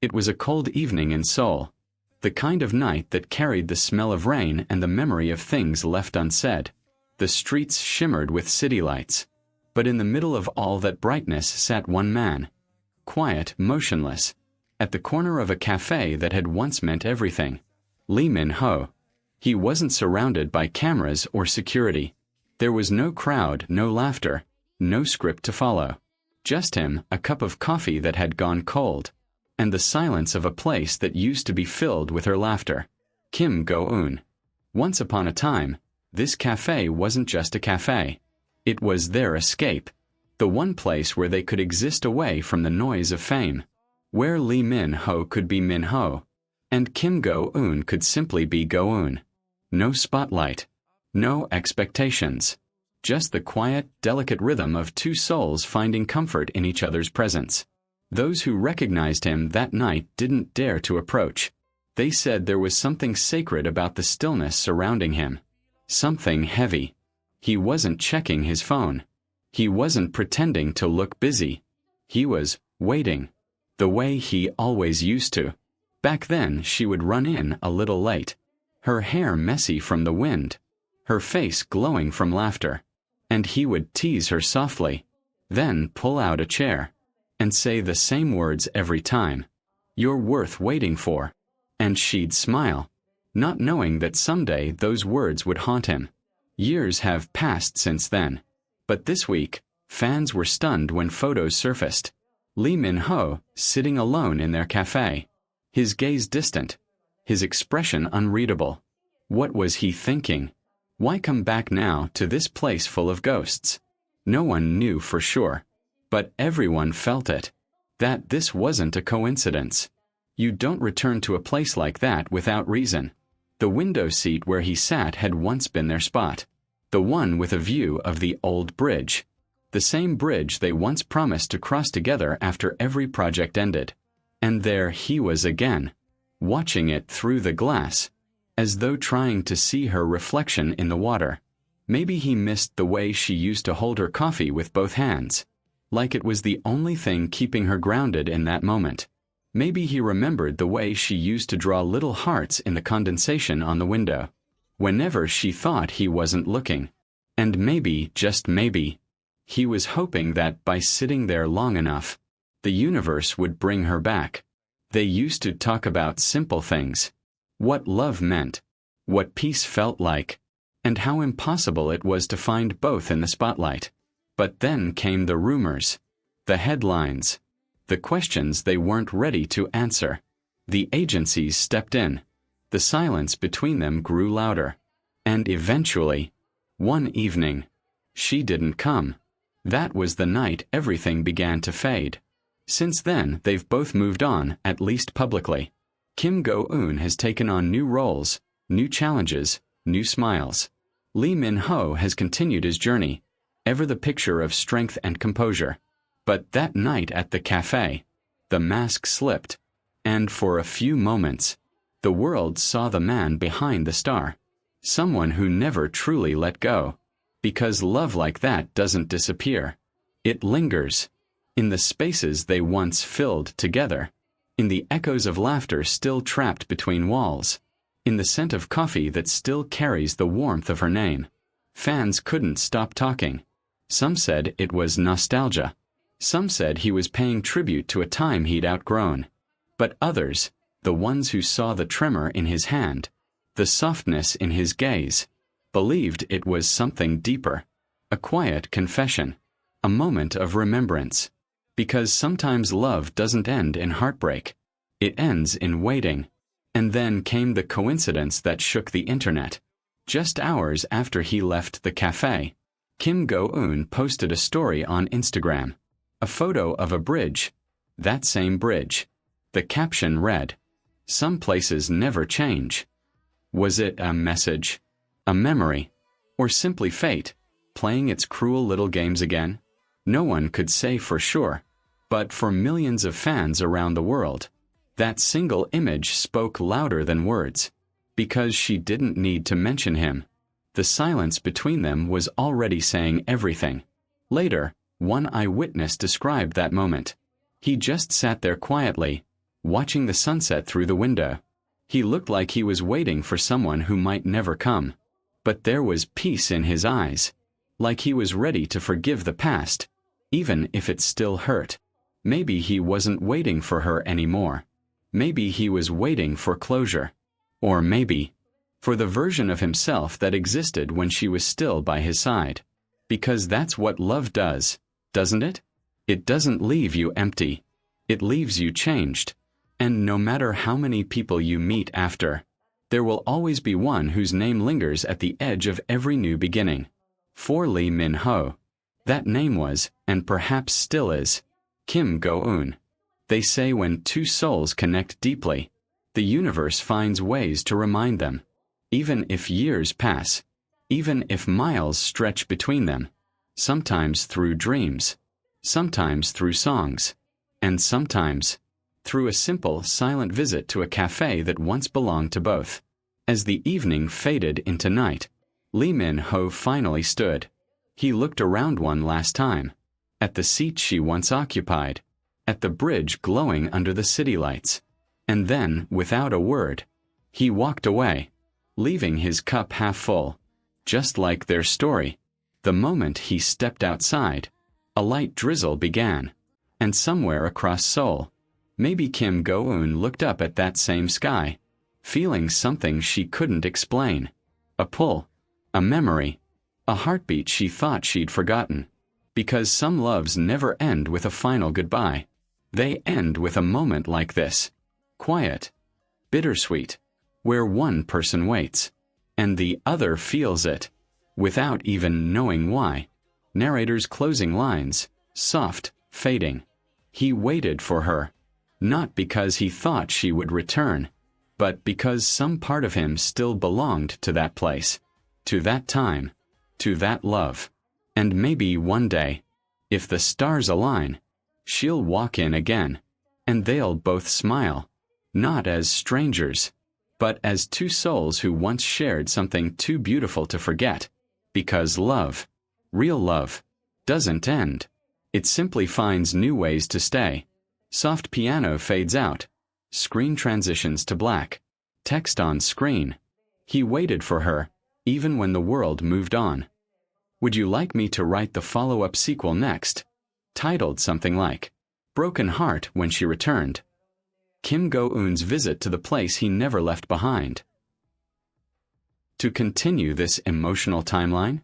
It was a cold evening in Seoul, the kind of night that carried the smell of rain and the memory of things left unsaid. The streets shimmered with city lights, but in the middle of all that brightness sat one man, quiet, motionless, at the corner of a cafe that had once meant everything. Lee Min-ho. He wasn't surrounded by cameras or security. There was no crowd, no laughter, no script to follow. Just him, a cup of coffee that had gone cold, and the silence of a place that used to be filled with her laughter. Kim Go-eun. Once upon a time, this cafe wasn't just a cafe. It was their escape, the one place where they could exist away from the noise of fame, where Lee Min-ho could be Min-ho, and Kim Go-eun could simply be Go-eun. No spotlight, no expectations, just the quiet, delicate rhythm of two souls finding comfort in each other's presence. Those who recognized him that night didn't dare to approach. They said there was something sacred about the stillness surrounding him. Something heavy. He wasn't checking his phone. He wasn't pretending to look busy. He was waiting, the way he always used to. Back then she would run in a little late, her hair messy from the wind, her face glowing from laughter, and he would tease her softly, then pull out a chair, and say the same words every time. "You're worth waiting for." And she'd smile, not knowing that someday those words would haunt him. Years have passed since then, but this week, fans were stunned when photos surfaced. Lee Min-ho sitting alone in their cafe, his gaze distant, his expression unreadable. What was he thinking? Why come back now to this place full of ghosts? No one knew for sure, but everyone felt it, that this wasn't a coincidence. You don't return to a place like that without reason. The window seat where he sat had once been their spot, the one with a view of the old bridge, the same bridge they once promised to cross together after every project ended. And there he was again, watching it through the glass, as though trying to see her reflection in the water. Maybe he missed the way she used to hold her coffee with both hands, like it was the only thing keeping her grounded in that moment. Maybe he remembered the way she used to draw little hearts in the condensation on the window, whenever she thought he wasn't looking. And maybe, just maybe, he was hoping that by sitting there long enough, the universe would bring her back. They used to talk about simple things, what love meant, what peace felt like, and how impossible it was to find both in the spotlight. But then came the rumors, the headlines, the questions they weren't ready to answer. The agencies stepped in. The silence between them grew louder. And eventually, one evening, she didn't come. That was the night everything began to fade. Since then, they've both moved on, at least publicly. Kim Go-eun has taken on new roles, new challenges, new smiles. Lee Min-ho has continued his journey, ever the picture of strength and composure. But that night at the cafe, the mask slipped, and for a few moments, the world saw the man behind the star. Someone who never truly let go. Because love like that doesn't disappear. It lingers. In the spaces they once filled together, in the echoes of laughter still trapped between walls, in the scent of coffee that still carries the warmth of her name. Fans couldn't stop talking. Some said it was nostalgia. Some said he was paying tribute to a time he'd outgrown. But others, the ones who saw the tremor in his hand, the softness in his gaze, believed it was something deeper, a quiet confession, a moment of remembrance. Because sometimes love doesn't end in heartbreak. It ends in waiting. And then came the coincidence that shook the internet. Just hours after he left the cafe, Kim Go-eun posted a story on Instagram. A photo of a bridge. That same bridge. The caption read, "Some places never change." Was it a message? A memory? Or simply fate, playing its cruel little games again? No one could say for sure, but for millions of fans around the world, that single image spoke louder than words, because she didn't need to mention him. The silence between them was already saying everything. Later, one eyewitness described that moment. He just sat there quietly, watching the sunset through the window. He looked like he was waiting for someone who might never come. But there was peace in his eyes, like he was ready to forgive the past, even if it still hurt. Maybe he wasn't waiting for her anymore. Maybe he was waiting for closure. Or maybe for the version of himself that existed when she was still by his side. Because that's what love does, doesn't it? It doesn't leave you empty. It leaves you changed. And no matter how many people you meet after, there will always be one whose name lingers at the edge of every new beginning. For Lee Min-ho, that name was, and perhaps still is, Kim Go-eun. They say when two souls connect deeply, the universe finds ways to remind them. Even if years pass, even if miles stretch between them, sometimes through dreams, sometimes through songs, and sometimes through a simple, silent visit to a cafe that once belonged to both. As the evening faded into night, Lee Min-ho finally stood. He looked around one last time, at the seat she once occupied, at the bridge glowing under the city lights, and then, without a word, he walked away, leaving his cup half full. Just like their story, the moment he stepped outside, a light drizzle began, and somewhere across Seoul, maybe Kim Go-eun looked up at that same sky, feeling something she couldn't explain. A pull, a memory, a heartbeat she thought she'd forgotten. Because some loves never end with a final goodbye. They end with a moment like this. Quiet, bittersweet, where one person waits, and the other feels it, without even knowing why. Narrator's closing lines, soft, fading. He waited for her, not because he thought she would return, but because some part of him still belonged to that place, to that time, to that love. And maybe one day, if the stars align, she'll walk in again, and they'll both smile, not as strangers, but as two souls who once shared something too beautiful to forget. Because love, real love, doesn't end. It simply finds new ways to stay. Soft piano fades out. Screen transitions to black. Text on screen. He waited for her, even when the world moved on. Would you like me to write the follow-up sequel next? Titled something like Broken Heart When She Returned. Kim Go-eun's visit to the place he never left behind. To continue this emotional timeline,